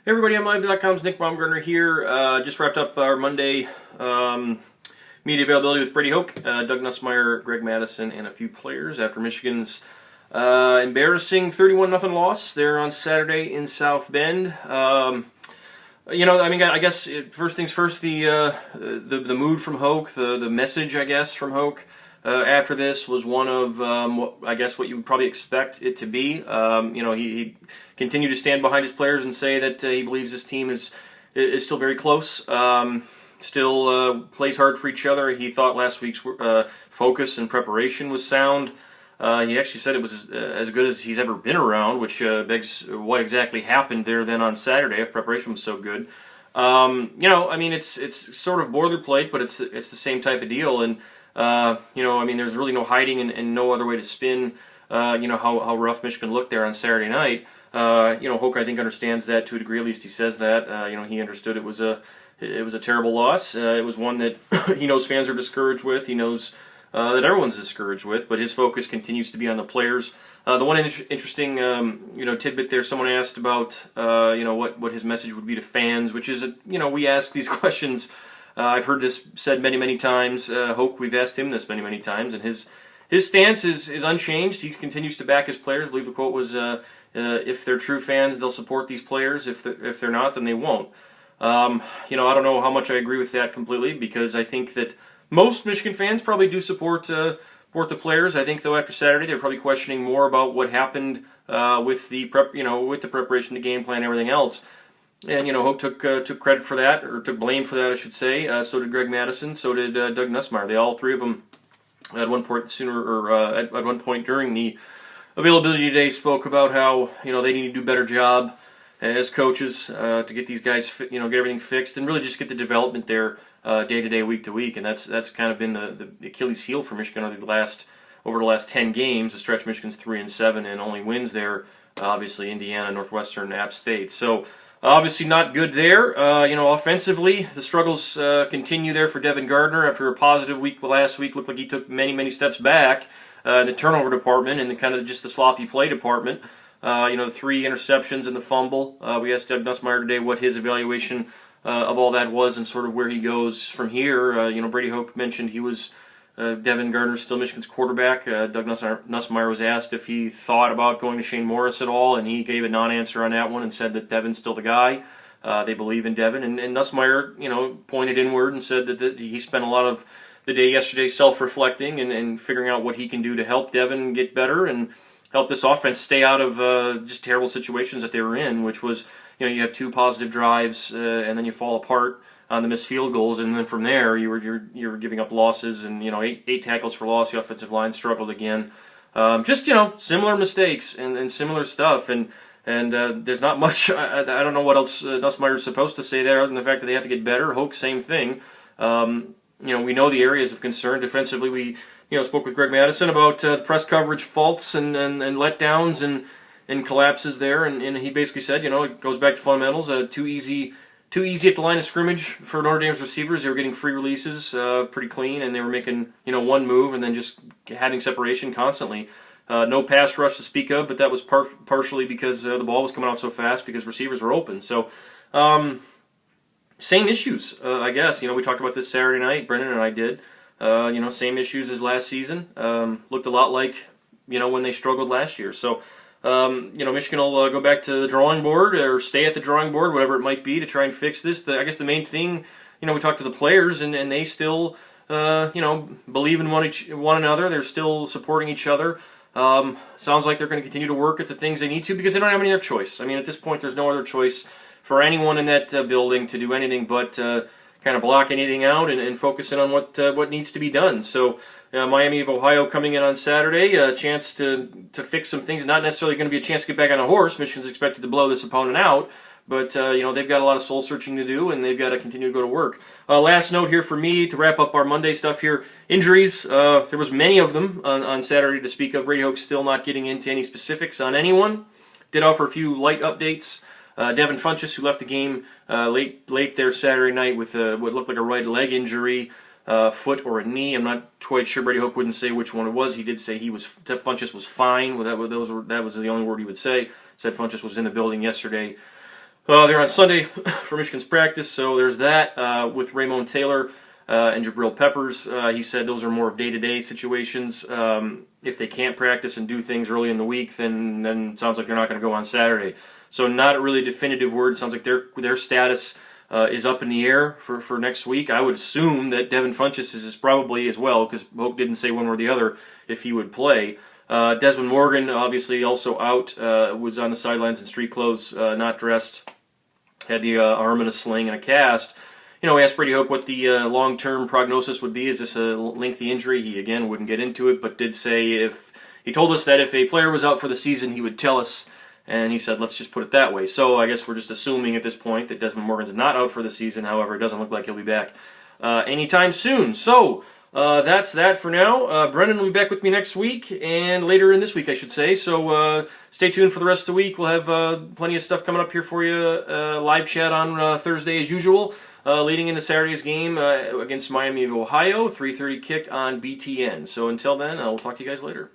Hey everybody, MLive.com's Nick Baumgardner here. Just wrapped up our Monday media availability with Brady Hoke, Doug Nussmeier, Greg Madison, and a few players after Michigan's embarrassing 31-0 loss there on Saturday in South Bend. I guess first things first, the mood from Hoke, the message, I guess, from Hoke after this was one of what you would probably expect it to be. He continued to stand behind his players and say that he believes this team is still very close. Still plays hard for each other. He thought last week's focus and preparation was sound. He actually said it was as good as he's ever been around, which begs what exactly happened there then on Saturday if preparation was so good. It's sort of boilerplate, but it's the same type of deal. And there's really no hiding and no other way to spin, how rough Michigan looked there on Saturday night. Hoke, I think, understands that to a degree. At least he says that. He understood it was a terrible loss. It was one that he knows fans are discouraged with. He knows that everyone's discouraged with, but his focus continues to be on the players. The one interesting, tidbit there, someone asked about, what his message would be to fans, which is, we ask these questions. I've heard this said many, many times. Hoke, we've asked him this many, many times, and his stance is unchanged. He continues to back his players. I believe the quote was, if they're true fans, they'll support these players. If they're not, then they won't. I don't know how much I agree with that completely, because I think that most Michigan fans probably do support the players. I think, though, after Saturday, they're probably questioning more about what happened with the preparation, the game plan, everything else. And Hoke took credit for that, or took blame for that, I should say. So did Greg Madison. So did Doug Nussmeier. They all three of them at one point at one point during the availability today spoke about how they need to do a better job as coaches to get these guys get everything fixed and really just get the development there day to day, week to week. And that's kind of been the Achilles heel for Michigan over the last 10 games. The stretch Michigan's 3-7 and only wins there. Obviously Indiana, Northwestern, and App State. So. Obviously not good there. Offensively, the struggles continue there for Baumgardner after a positive week last week. Looked like he took many, many steps back in the turnover department and the kind of just the sloppy play department. The 3 interceptions and the fumble. We asked Doug Nussmeier today what his evaluation of all that was and sort of where he goes from here. Brady Hoke mentioned he was Baumgardner still Michigan's quarterback. Doug Nussmeier was asked if he thought about going to Shane Morris at all, and he gave a non-answer on that one and said that Devin's still the guy. They believe in Devin, and Nussmeier, pointed inward and said that he spent a lot of the day yesterday self-reflecting and figuring out what he can do to help Devin get better and help this offense stay out of just terrible situations that they were in, which was, you have 2 positive drives and then you fall apart on the missed field goals, and then from there you're giving up losses, and eight tackles for loss. The offensive line struggled again. Similar mistakes and similar stuff, and there's not much. I don't know what else Nussmeier's supposed to say there other than the fact that they have to get better. Hoke, same thing. We know the areas of concern defensively. We spoke with Greg Madison about press coverage faults and letdowns and collapses there, and he basically said it goes back to fundamentals. Too easy at the line of scrimmage for Notre Dame's receivers. They were getting free releases pretty clean, and they were making one move and then just having separation constantly. No pass rush to speak of, but that was partially because the ball was coming out so fast because receivers were open. So same issues, I guess. We talked about this Saturday night. Brennan and I did. Same issues as last season. Looked a lot like when they struggled last year. So. Michigan will go back to the drawing board or stay at the drawing board, whatever it might be, to try and fix this. I guess the main thing, we talked to the players, and they still, believe in one another. They're still supporting each other. Sounds like they're going to continue to work at the things they need to because they don't have any other choice. I mean, at this point, there's no other choice for anyone in that building to do anything but kind of block anything out and focus in on what needs to be done. So. Miami of Ohio coming in on Saturday, a chance to fix some things. Not necessarily going to be a chance to get back on a horse. Michigan's expected to blow this opponent out, but they've got a lot of soul searching to do, and they've got to continue to go to work. Last note here for me to wrap up our Monday stuff here: injuries. There was many of them on Saturday to speak of. Brady Hoke still not getting into any specifics on anyone. Did offer a few light updates. Devin Funchess, who left the game late there Saturday night with what looked like a right leg injury. Foot or a knee. I'm not quite sure. Brady Hoke wouldn't say which one it was. He did say Funchess was fine. That was the only word he would say. Said Funchess was in the building yesterday They're on Sunday for Michigan's practice, so there's that. With Raymond Taylor and Jabril Peppers, he said those are more of day-to-day situations. If they can't practice and do things early in the week, then it sounds like they're not going to go on Saturday. So not a really definitive word. It sounds like their status is up in the air for next week. I would assume that Devin Funchess is probably as well, because Hoke didn't say one way or the other if he would play. Desmond Morgan, obviously also out, was on the sidelines in street clothes, not dressed, had the arm in a sling and a cast. We asked Brady Hoke what the long-term prognosis would be. Is this a lengthy injury? He, again, wouldn't get into it, but did say he told us that if a player was out for the season, he would tell us, and he said, let's just put it that way. So I guess we're just assuming at this point that Desmond Morgan's not out for the season. However, it doesn't look like he'll be back anytime soon. So that's that for now. Brendan will be back with me next week, and later in this week, I should say. So stay tuned for the rest of the week. We'll have plenty of stuff coming up here for you. Live chat on Thursday as usual, leading into Saturday's game against Miami of Ohio, 3:30 kick on BTN. So until then, I'll talk to you guys later.